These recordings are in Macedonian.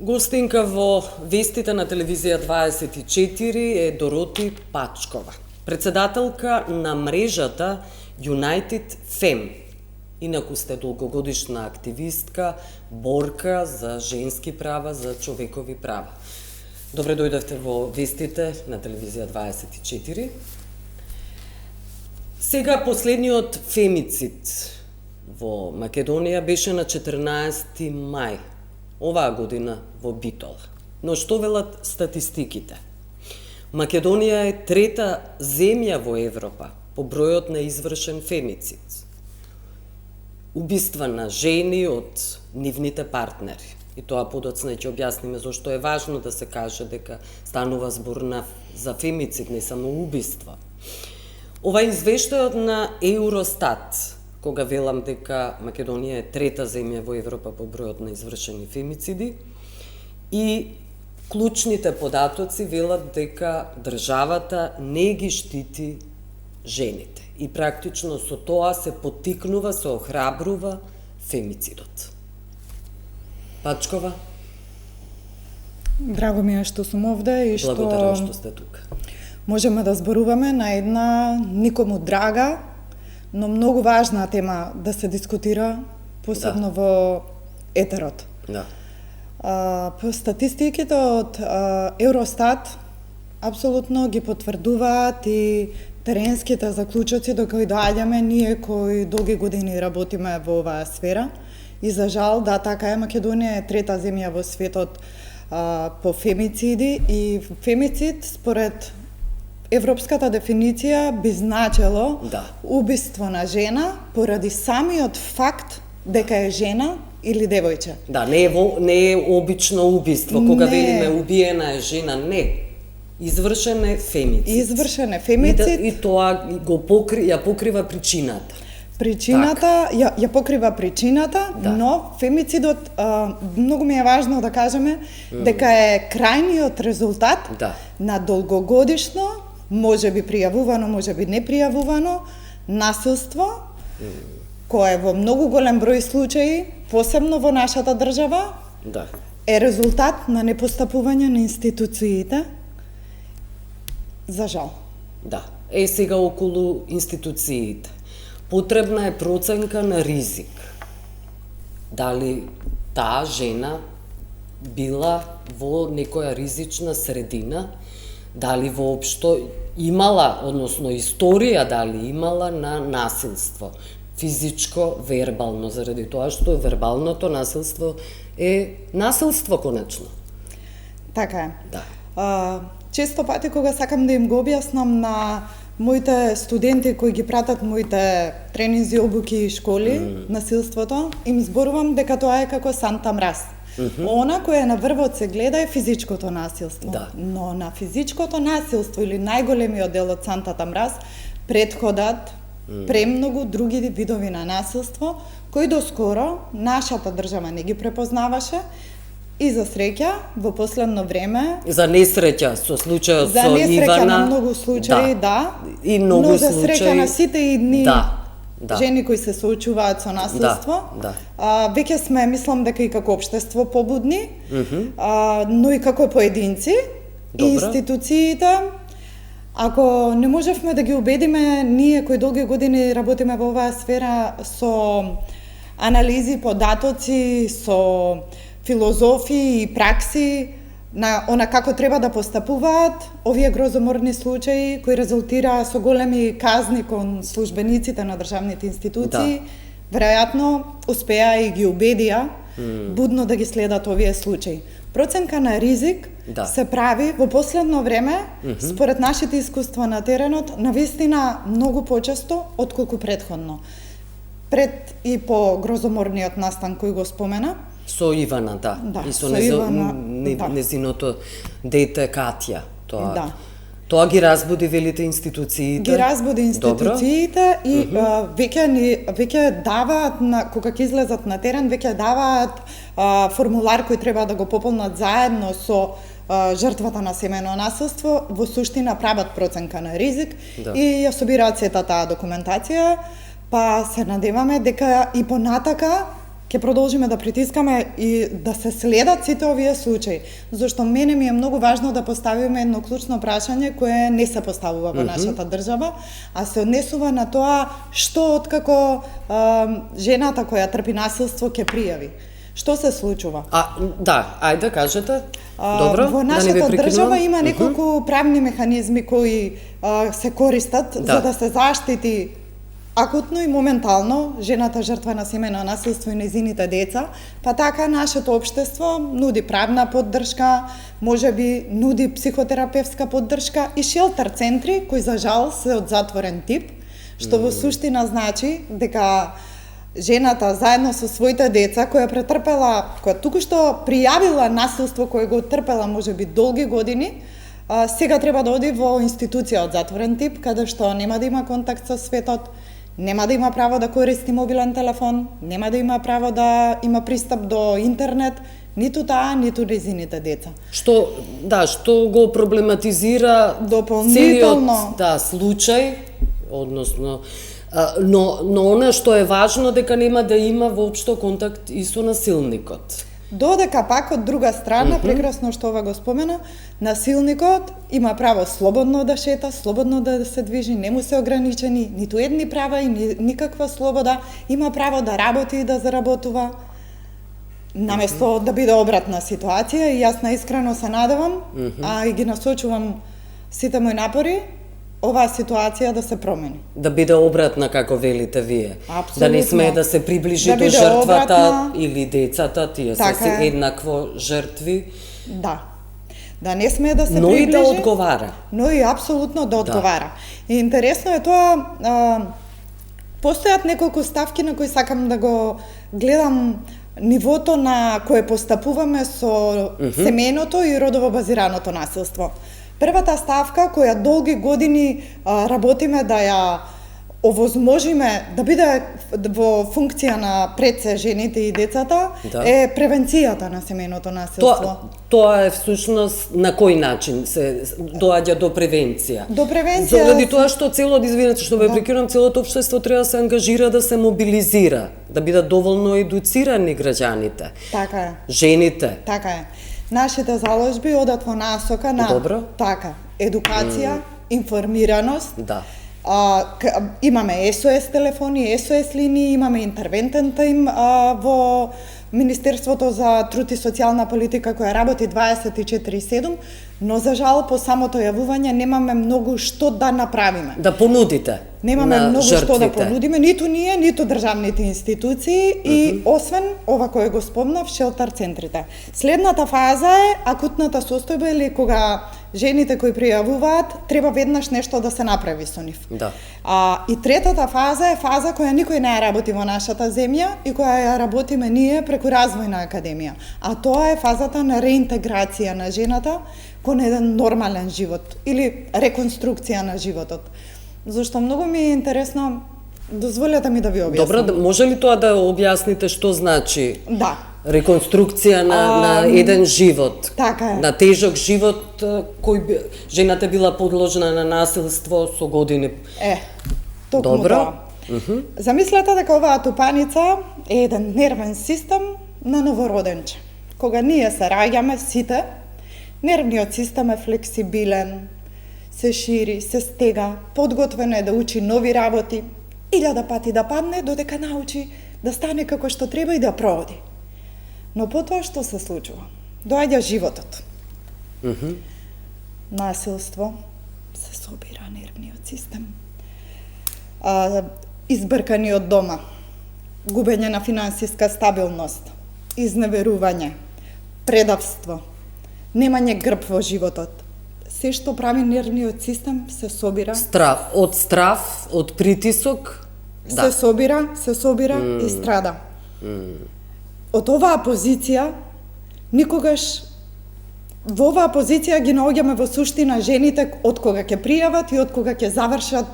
Гостинка во вестите на телевизија 24 е Дороти Пачкова, председателка на мрежата United Fem. Инаку сте долгогодишна активистка, борка за женски права, за човекови права. Добре дојдовте во вестите на телевизија 24. Сега последниот фемицид во Македонија беше на 14 мај оваа година во Битола. Но што велат статистиките? Македонија е трета земја во Европа по бројот на извршен фемицид. Убиства на жени од нивните партнери. И тоа подоцна ќе објасниме зашто е важно да се каже дека станува збор за фемицид, не само убиства. Ова извештајот на Евростат, кога велам дека Македонија е трета земја во Европа по бројот на извршени фемициди, и клучните податоци велат дека државата не ги штити жените. И практично со тоа се поттикнува, се охрабрува фемицидот. Пачкова? Драго ми е што сум овде и што благодарам што сте тука. Можеме да зборуваме на една никому драга, но многу важна тема да се дискутира, посебно во етерот. Да. По статистиките од Евростат апсолутно ги потврдуваат и теренските заклучоци до кои доаѓаме ние кои долги години работиме во оваа сфера. И за жал, да, така е, Македонија е трета земја во светот по фемициди, и фемицид според европската дефиниција би значело убиство на жена поради самиот факт дека е жена или девојче. Да, не е обично убиство, кога велиме убиена е жена, не. Извршен е фемицид. Извршен е фемицид. И тоа ја покрива причината. Ја покрива причината, но фемицидот, многу ми е важно да кажеме, дека е крајниот резултат на долгогодишно, може би пријавувано, може би не пријавувано, насилство, кое во многу голем број случаи, посебно во нашата држава, е резултат на непостапување на институциите, за жал. Да, сега околу институциите. Потребна е проценка на ризик. Дали таа жена била во некоја ризична средина, дали воопшто имала, односно историја дали имала на насилство, физичко, вербално, заради тоа што вербалното насилство е насилство конечно. Така е. Да. Често пати кога сакам да им го објаснам на моите студенти кои ги пратат моите тренинзи, обуки и школи, насилството, им зборувам дека тоа е како Санта Мраз. Она која на врвот се гледа е физичкото насилство. Но на физичкото насилство или најголемиот дел од Сантата Мраз предходат премногу други видови на насилство кои доскоро нашата држава не ги препознаваше. И за среќа, во последно време... За несреќа, со случајот со Ивана... За несреќа на многу случаи, И многу но за среќа на сите идни жени кои се соочуваат со насилство. Веќе сме, мислам дека и како општество побудни, но и како поединци. И институциите, ако не можевме да ги убедиме, ние кои долги години работиме во оваа сфера со анализи, податоци, со филозофии и пракси на она како треба да постапуваат овие грозоморни случаи кои резултира со големи казни кон службениците на државните институции, веројатно успеа и ги убедија будно да ги следат овие случаи. Проценка на ризик се прави во последно време, според нашите искуства на теренот, навистина многу почесто отколку претходно. Пред и по грозоморниот настан кој го спомена, со Ивана, и со незиното дете Катја. Тоа ги разбуди, велите, институциите? Ги разбуди институциите и веќе даваат, кога ќе излезат на терен, веќе даваат формулар кој треба да го пополнат заедно со жртвата на семејно насилство, во суштина прават проценка на ризик и ја собираат сета таа документација, па се надеваме дека и понатака ќе продолжиме да притискаме и да се следат сите овие случаи, зашто мене ми е многу важно да поставиме едно клучно прашање кое не се поставува во нашата држава, а се однесува на тоа што откако жената која трпи насилство ќе пријави. Што се случува? Да, ајде кажете. Добро, во нашата држава има неколку правни механизми кои се користат за да се заштити акутно и моментално жената жртва на семејно насилство и нејзините деца, па така нашето општество нуди правна поддршка, можеби нуди психотерапевска поддршка и шелтер центри кои за жал се од затворен тип, што во суштина значи дека жената заедно со своите деца која претрпела, која туку-што пријавила насилство кое го трпела можеби долги години, сега треба да оди во институција од затворен тип, каде што нема да има контакт со светот, нема да има право да користи мобилен телефон, нема да има право да има пристап до интернет, ниту таа, ниту нејзините деца. Што го проблематизира дополнително целиот случај, односно но она што е важно дека нема да има воопшто контакт и со насилникот. Додека пак од друга страна, прекрасно што ова го спомена, насилникот има право слободно да шета, слободно да се движи, не му се ограничени ниту едни права и никаква слобода, има право да работи и да заработува. Наместо да биде обратна ситуација, и јас наискрено се надевам, а и ги насочувам сите мои напори, оваа ситуација да се промени. Да биде обратна, како велите вие. Апсолутно. Да не смее да се приближи до жртвата или децата, тие се еднакво жртви. Да не смее да се приближи. Но и да одговара. Но и апсолутно да одговара. И интересно е тоа, постојат неколку ставки на кои сакам да го гледам нивото на кое постапуваме со семејното и родово базираното насилство. Првата ставка, која долги години работиме да ја овозможиме да биде во функција на пред се жените и децата, е превенцијата на семејното насилство. Тоа е всушност на кој начин се доаѓа до превенција? До превенција... Заради тоа што извинете што ве прекинувам, целото општество треба да се ангажира, да се мобилизира, да бидат доволно едуцирани граѓаните. Така е. Жените. Така е. Нашите заложби одат во насока на едукација, информираност. Имаме SOS телефони, SOS линии, имаме интервентен тим во Министерството за труд и социјална политика која работи 24/7, но за жал по самото јавување немаме многу што да направиме. Да понудите. Немаме многу што да понудиме, ниту ние, ниту државните институции и освен ова кое го спомнав, шелтер центрите. Следната фаза е акутната состојба или кога жените кои пријавуваат треба веднаш нешто да се направи со нив. И третата фаза е фаза која никој не ја работи во нашата земја и која ја работиме ние преку Развојна академија. А тоа е фазата на реинтеграција на жената кон еден нормален живот или реконструкција на животот. Зашто многу ми е интересно, дозволете ми да ви објаснам. Добро, може ли тоа да објасните што значи реконструкција на еден живот? Така е. На тежок живот кој жената била подложена на насилство со години. Токму тоа. Замислете дека оваа тупаница е еден нервен систем на новороденче. Кога ние се раѓаме сите, нервниот систем е флексибилен, се шири, се стега, подготвен е да учи нови работи, 1000 пати да падне додека научи да стане како што треба и да прооди. Но потоа што се случува? Доаѓа животот. Насилство, се собира нервниот систем. Избркани од дома, губење на финансиска стабилност, изневерување, предавство, немање грб во животот. Се што прави нервниот систем се собира. Страф, од притисок. Се собира и страда. Од оваа позиција, никогаш во оваа позиција ги наоѓаме во суштина жените од кога ќе пријават и од кога ќе завршат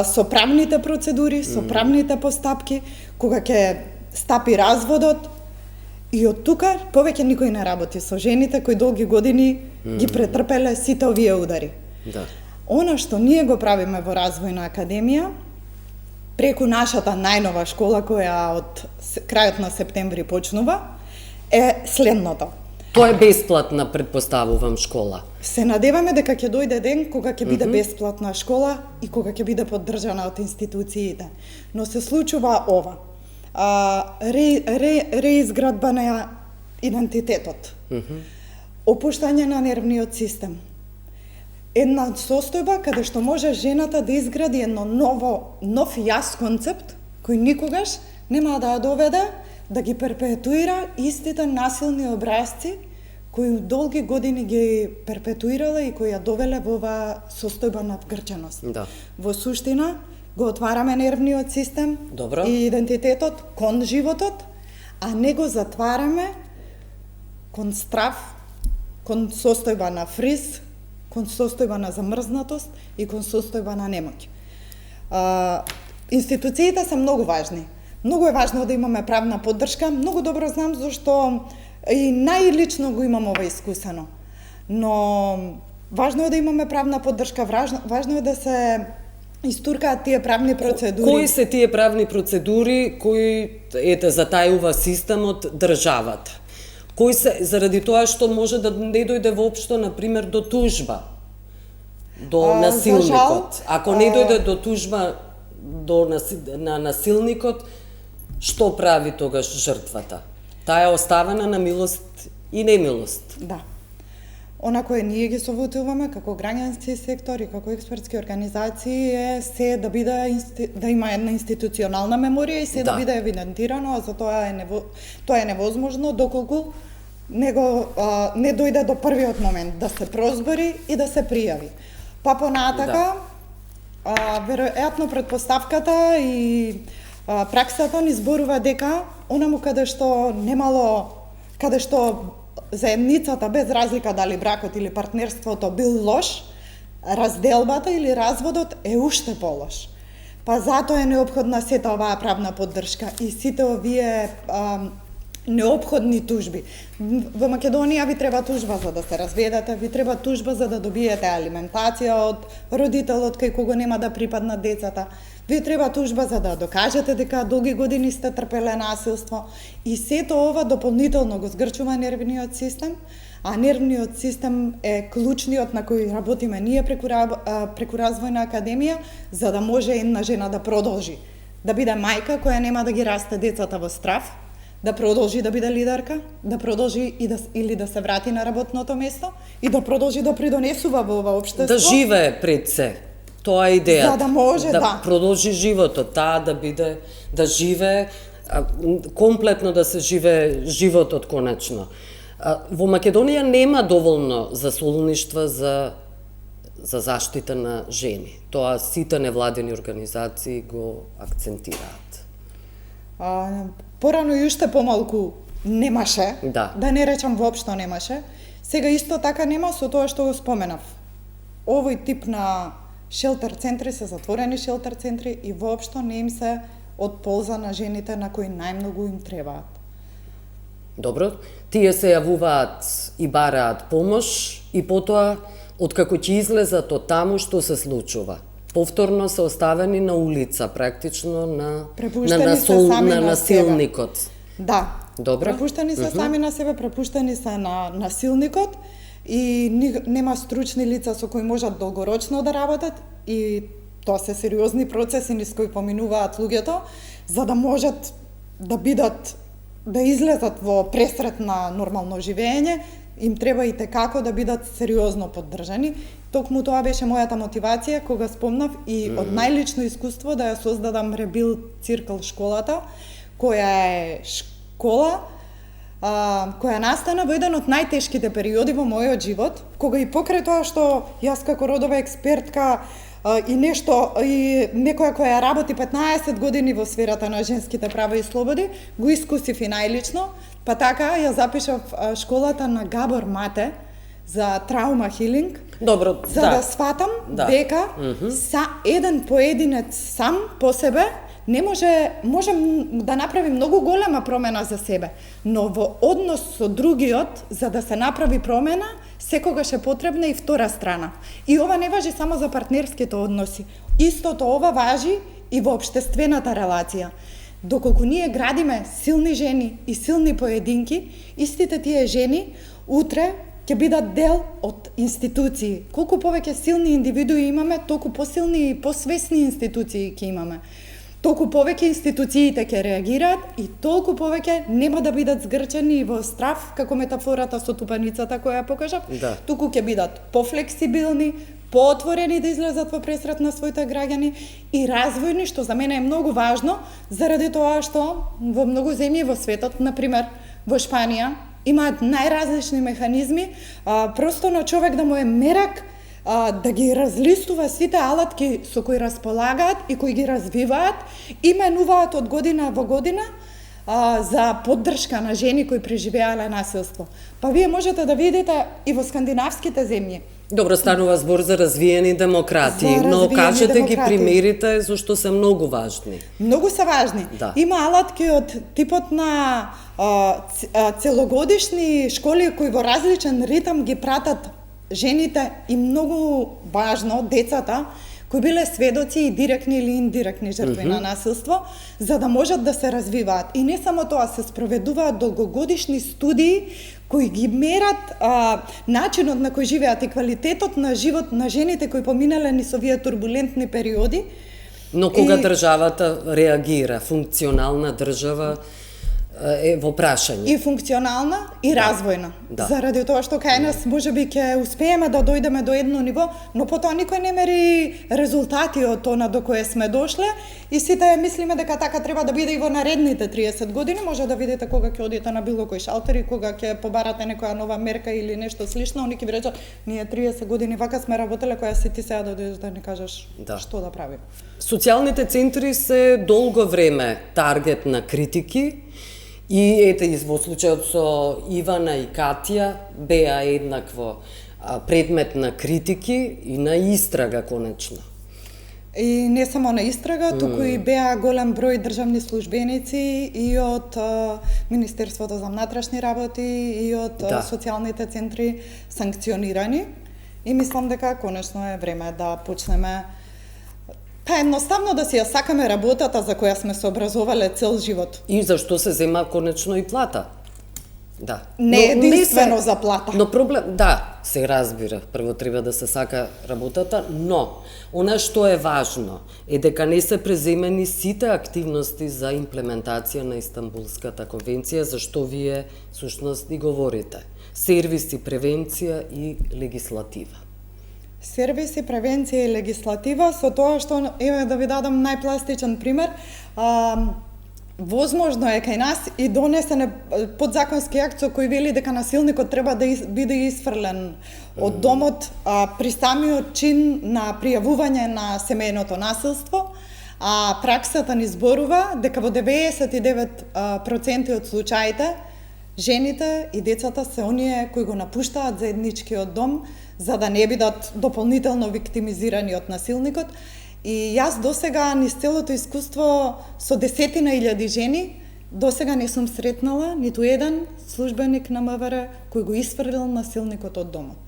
со правните процедури, со правните постапки, кога ќе стапи разводот. И од тука повеќе никој не работи со жените кои долги години ги претрпеле сите овие удари. Она што ние го правиме во Развојна академија преку нашата најнова школа која од крајот на септември почнува е следното. Тоа е бесплатна, предпоставувам, школа. Се надеваме дека ќе дојде ден кога ќе биде бесплатна школа и кога ќе биде поддржана од институциите. Но се случува ова. Реизградба на идентитетот. Опуштање на нервниот систем. Една состојба каде што може жената да изгради едно нов јас концепт, кој никогаш нема да ја доведе да ги перпетуира истите насилни образци кои долги години ги перпетуирала и кои ја довеле во оваа состојба на вгрченост. Да. Во суштина го отвараме нервниот систем. Добро. И идентитетот кон животот, а не го затвараме кон страв, кон состојба на фриз, кон состојба на замрзнатост и кон состојба на немоќ. Институциите се многу важни. Многу е важно да имаме правна поддршка. Многу добро знам зашто и најлично го имам ова искусено. Но важно е да имаме правна поддршка, важно е да се истуркаат тие правни процедури. Кои се тие правни процедури кои затајува системот државата? Кои се, заради тоа што може да не дојде воопшто, например, до тужба, до насилникот. Ако не дојде до тужба на насилникот, што прави тогаш жртвата? Таа е оставена на милост и немилост. Да. Она кое ние ги советуваме како граѓански сектор и како експертски организации е се да биде да има една институционална меморија и се да биде евидентирано, а за тоа е невозможно доколку не дојде до првиот момент да се прозбори и да се пријави. Па понатака веројатно предпоставката и праксата ни зборува дека онаму каде што заедницата, без разлика дали бракот или партнерството бил лош, разделбата или разводот е уште полош. Па затоа е неопходна сета оваа правна поддршка и сите овие неопходни тужби. Во Македонија ви треба тужба за да се разведете, ви треба тужба за да добиете алиментација од родителот кај кого нема да припаднат децата. Ви треба тужба за да докажете дека долги години сте трпеле насилство и сето ова дополнително го згрчува нервниот систем, а нервниот систем е клучниот на кој работиме ние преку Развојна академија, за да може една жена да продолжи да биде мајка која нема да ги расте децата во страв, да продолжи да биде лидерка, да продолжи или да се врати на работното место и да продолжи да придонесува во ова општество. Да живее пред се. Тоа е идејата. За да може, да продолжи животот, да живее, комплетно да се живее животот конечно. Во Македонија нема доволно засолништва за заштита на жени. Тоа сите невладени организации го акцентираат. Порано и уште помалку немаше, да не речам воопшто немаше. Сега исто така нема со тоа што го споменав. Овој тип на шелтер центри се затворени шелтер центри и воопшто не им се од полза на жените на кои најмногу им требаат. Добро, тие се јавуваат и бараат помош и потоа откако ќе излезат од таму што се случува? Повторно се оставени на улица, практично на насилникот. Да. Добро. Препуштени се сами на себе, препуштени се на насилникот и нема стручни лица со кои можат долгорочно да работат и тоа се сериозни процеси низ кои поминуваат луѓето за да можат да излезат во пресрет на нормално живење, им треба и како да бидат сериозно поддржани. Токму тоа беше мојата мотивација кога спомнав и од најлично искуство да ја создадам Ребилд Циркл школата, која е школа која настана во еден од најтешките периоди во мојот живот, кога и покрај тоа што јас како родова експертка и некоја која работи 15 години во сферата на женските права и слободи, го искусив и најлично, па така ја запишав школата на Габор Мате за траума хилинг, за да сватам дека еден поединец сам по себе не можем да направи многу голема промена за себе, но во однос со другиот, за да се направи промена, секогаш е потребна и втора страна. И ова не важи само за партнерските односи. Истото ова важи и во општествената релација. Доколку ние градиме силни жени и силни поединки, истите тие жени утре ќе бидат дел од институции. Колку повеќе силни индивидуи имаме, толку посилни и посвесни институции ќе имаме. Толку повеќе институциите ќе реагираат и толку повеќе нема да бидат згрчени во страв, како метафората со тупаницата која ја покажав, туку ќе бидат пофлексибилни, поотворени да излезат во пресрет на своите граѓани и развојни, што за мене е многу важно, заради тоа што во многу земји во светот, например во Шпанија, имаат најразлични механизми, просто на човек да му е мерак, да ги разлистува сите алатки со кои располагаат и кои ги развиваат, и менуваат од година во година за поддршка на жени кои преживеале насилство. Па вие можете да видите и во скандинавските земји. Добро, станува збор за развиени демократи, но кажете ги примерите, зашто се многу важни. Многу се важни. Да. Има алатки од типот на целогодишни школи кои во различен ритам ги пратат жените и многу важно децата кои биле сведоци и директни или индиректни жртви на насилство, за да можат да се развиваат. И не само тоа, се спроведуваат долгогодишни студии кои ги мерат начинот на кој живеат и квалитетот на живот на жените кои поминале низ овие турбулентни периоди. Но кога државата реагира, функционална држава е во прашање. И функционална, и развојна. Заради тоа што кај нас можеби ќе успееме да дојдеме до едно ниво, но потоа никој не мери резултати од тоа до кое сме дошле и сите мислиме дека така треба да биде и во наредните 30 години. Може да видите кога ќе одите на било кој шалтер и кога ќе побарате некоја нова мерка или нешто слично, они ќе ви речат: ние 30 години вака сме работеле, која си ти сега да дојдеш да ни кажеш што да правиме. Социјалните центри се долго време таргет на критики. И ете, во случајот со Ивана и Катја беа еднакво предмет на критики и на истрага конечно. И не само на истрага, туку и беа голем број државни службеници и од Министерството за внатрешни работи и од социјалните центри санкционирани. И мислам дека конечно е време да почнеме едноставно да си ја сакаме работата за која сме се образовале цел живот. И зашто се зема конечно и плата. Да. Не единствено за плата. Но проблем, се разбира, прво треба да се сака работата, но она што е важно е дека не се преземени сите активности за имплементација на Истанбулската конвенција, за што вие всушност и говорите. Сервиси, превенција и легислатива. Сервиси, превенција и легислатива, со тоа што, еве да ви дадам најпластичен пример, возможно е кај нас и донесен подзаконски акт со кој вели дека насилникот треба да биде исфрлен од домот при самиот чин на пријавување на семејното насилство, а праксата ни зборува дека во 99% од случаите жените и децата се оние кои го напуштаат заедничкиот дом, за да не бидат дополнително виктимизирани од насилникот. И јас досега низ целото искуство со десетина илјади жени, досега не сум сретнала ниту еден службеник на МВР кој го исфрлил насилникот од домот.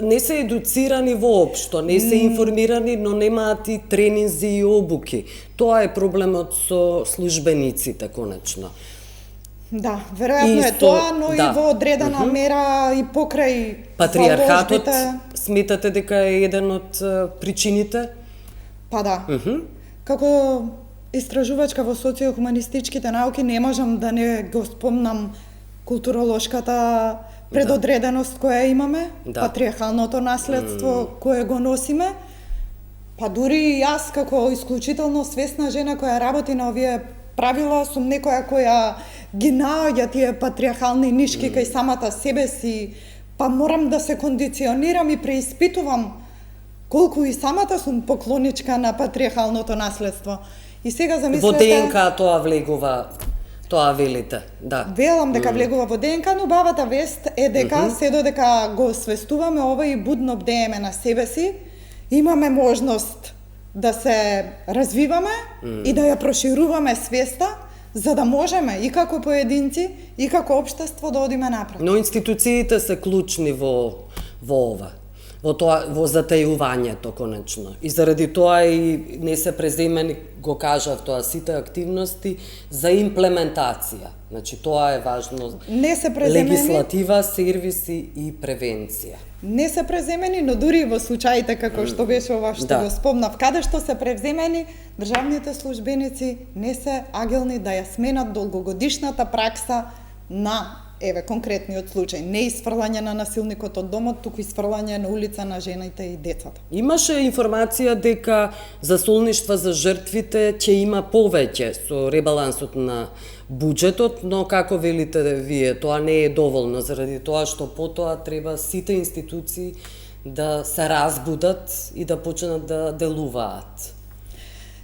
Не се едуцирани воопшто, не се информирани, но немаат и тренинзи и обуки. Тоа е проблемот со службениците, конечно. Да, веројатно е тоа, но и во одредена мера и покрај патриархатот, сметате дека е еден од причините? Па да. Како истражувачка во социјо-хуманистичките науки не можам да не го спомнам културолошката предодреденост која имаме, патриархалното наследство кое го носиме. Па дури и јас како исклучително свесна жена која работи на овие правила, сум некоја која ги наоѓа тие патриархални нишки кај самата себе си, па морам да се кондиционирам и преиспитувам колку и самата сум поклоничка на патриархалното наследство. И сега замислете... Во ДНК тоа влегува, тоа велите, да. Велам дека влегува во ДНК, но бавата вест е дека се додека го свестуваме ова и будно бдееме на себе си, имаме можност да се развиваме и да ја прошируваме свеста, за да можеме и како поединци, и како општество да одиме напред. Но институциите се клучни во ова. во затајувањето конечно. И заради тоа и не се преземени, го кажав тоа, сите активности за имплементација. Значи тоа е важно. Не се преземени. Легислатива, сервиси и превенција. Не се преземени, но дури во случаите како што беше ова што го спомнав, каде што се преземени, државните службеници не се агилни да ја сменат долгогодишната пракса на конкретниот случај, не исфрлање на насилникот од домот, туку исфрлање на улица на жените и децата. Имаше информација дека засолништва за жртвите ќе има повеќе со ребалансот на буџетот, но како велите вие, тоа не е доволно, заради тоа што потоа треба сите институции да се разбудат и да почнат да делуваат.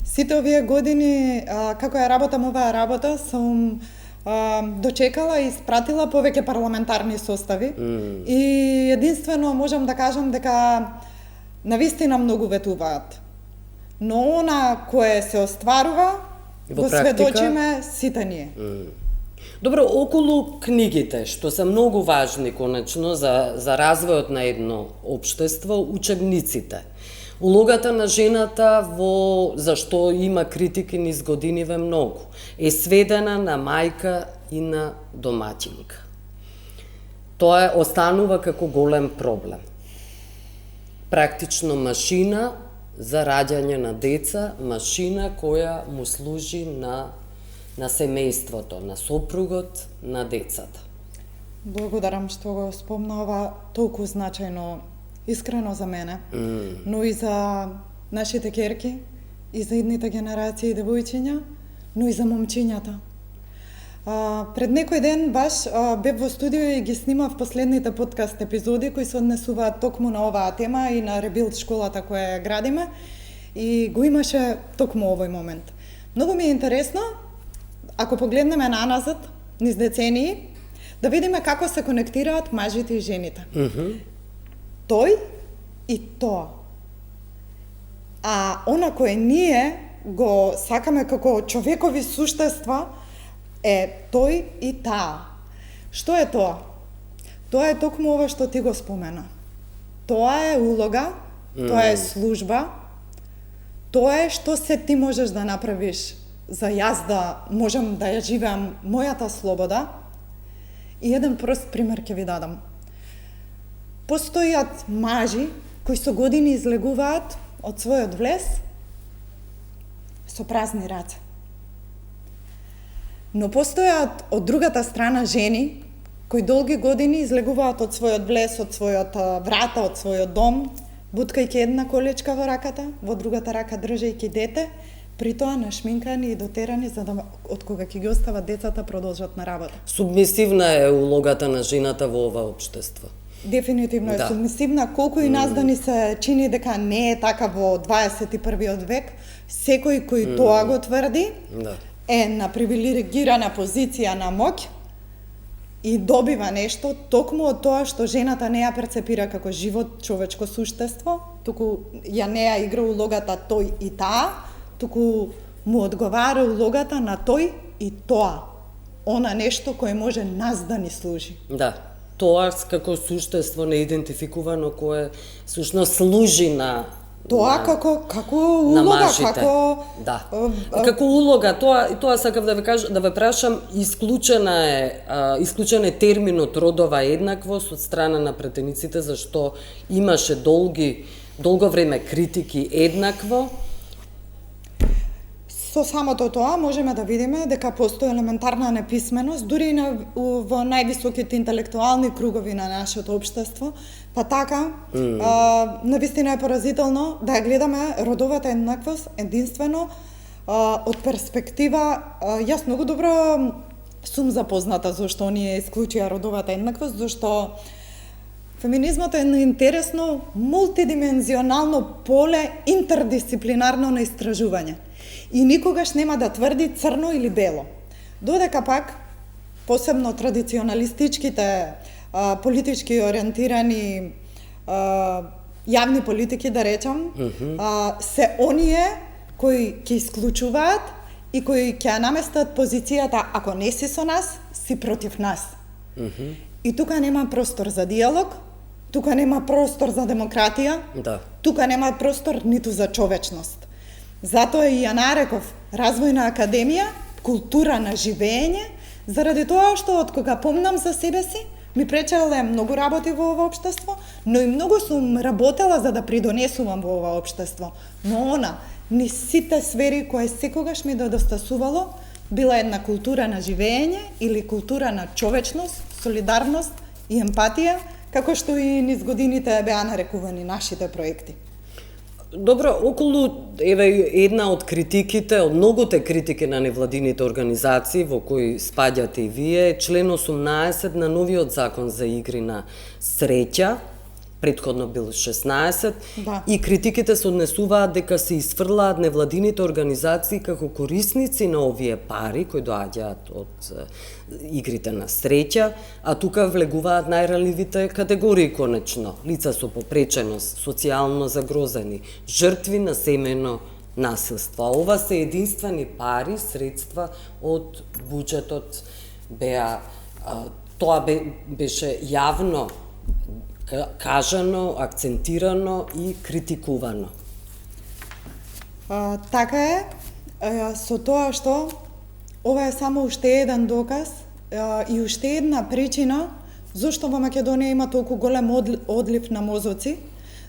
Сите овие години, како ја работам оваа работа, сум дочекала и испратила повеќе парламентарни состави и единствено можам да кажам дека навистина многу ветуваат. Но она кое се остварува, го сведочиме сите ние. Добро, околу книгите, што се многу важни конечно за развојот на едно општество, учебниците. Улогата на жената зашто има критики низ годиниве многу, е сведена на мајка и на домаќинка. Тоа останува како голем проблем. Практично машина за раѓање на деца, машина која му служи на семејството, на сопругот, на децата. Благодарам што го спомнава толку значајно, искрено за мене, но и за нашите ќерки, и за идните генерации девојчиња, но и за момчињата. Пред некој ден баш бев во студио и ги снимав последните подкаст епизоди кои се однесуваат токму на оваа тема и на ребилд школата која ја градиме, и го имаше токму овој момент. Многу ми е интересно, ако погледнеме наназад, низ децении, да видиме како се конектираат мажите и жените. Тој и тоа. А она кое ние го сакаме како човекови суштества е тој и таа. Што е тоа? Тоа е токму ова што ти го спомена. Тоа е улога, тоа е служба, тоа е што се ти можеш да направиш за јас да можам да ја живеам мојата слобода. И еден прост пример ќе ви дадам. Постојат мажи кои со години излегуваат од својот влез со празни раце. Но постојат од другата страна жени кои долги години излегуваат од својот влез, од својот врата, од својот дом, буткајќи една колечка во раката, во другата рака држејќи дете, при тоа нашминкани и дотерани за да од кога ќе ги остават децата продолжат на работа. Субмисивна е улогата на жената во ова општество. Дефинитивно е субмисивна, колку и нас да ни се чини дека не е така во 21. век, секој кој тоа го тврди е на привилегирана позиција на моќ и добива нешто токму од тоа што жената не ја перцепира како живот човечко суштество, туку ја не ја игра улогата тој и таа, туку му одговара улогата на тој и тоа. Она нешто кое може нас да ни служи. Да. Тоа како суштество неидентификувано кое сушно служи на тоа како улога, како улога, тоа сакав да ве кажам, да ве прашам, исклучен е терминот родова еднаквост од страна на претениците, зашто имаше долго време критики еднакво. Со самото тоа можеме да видиме дека постои елементарна неписменост, дури и во највисоките интелектуални кругови на нашето општество, па така, навистина е поразително да ја гледаме родовата еднаквост единствено од перспектива, јас многу добро сум запозната зашто ние исклучија родовата еднаквост, зашто феминизмот е интересно мултидимензионално поле интердисциплинарно на истражување. И никогаш нема да тврди црно или бело. Додека пак, посебно традиционалистичките, политички ориентирани јавни политики, да речам, се оние кои ќе исклучуваат и кои ќе наместат позицијата, ако не си со нас, си против нас. И тука нема простор за диалог, тука нема простор за демократија, Да. тука нема простор ниту за човечност. Затоа и ја нареков Развојна академија култура на живење, заради тоа што од кога помнам за себе си, ми пречеле многу работи во ова општество, но и многу сум работела за да придонесувам во ова општество. Но она, ни сите сфери кои секогаш ми недостасувало, била една култура на живење или култура на човечност, солидарност и емпатија, како што и низ годините беа нарекувани нашите проекти. Добро, околу една од критиките, од многуте критики на невладините организации во кои спаѓате и вие, член 18 на новиот закон за игри на среќа, претходно бил 16, да. И критиките се однесуваат дека се изфрлаат невладините организации како корисници на овие пари кои доаѓаат од игрите на среќа, а тука влегуваат најранливите категории конечно, лица со попреченост, социјално загрозени, жртви на семејно насилство. А ова се единствени пари, средства од буџетот беа, тоа беше јавно кажано, акцентирано и критикувано. Така е, со тоа што ова е само уште еден доказ и уште една причина зошто во Македонија има толку голем одлив на мозоци,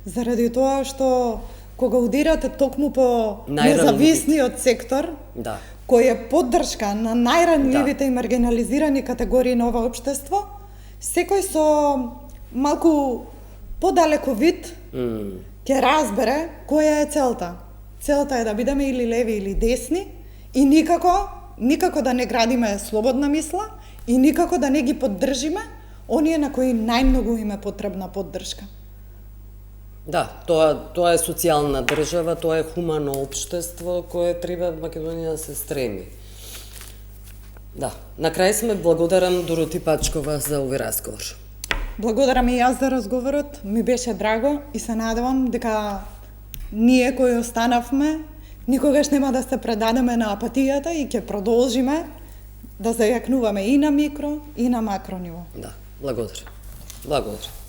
заради тоа што кога удирате токму по независниот сектор, да. кој е поддршка на најранливите и маргинализирани категории на ова општество, секој со малку подалеко вид ќе разбере која е целта. Целта е да бидеме или леви или десни и никако да не градиме слободна мисла и никако да не ги поддржиме оние на кои најмногу им е потребна поддршка. Да, тоа е социјална држава, тоа е хумано општество кое треба Македонија да се стреми. Да, на крај сме благодарам Дороти Пачкова за овој разговор. Благодарам и јас за разговорот, ми беше драго и се надевам дека ние кои останавме никогаш нема да се предадеме на апатијата и ќе продолжиме да зајакнуваме и на микро и на макро ниво. Да, благодарам. Благодарам.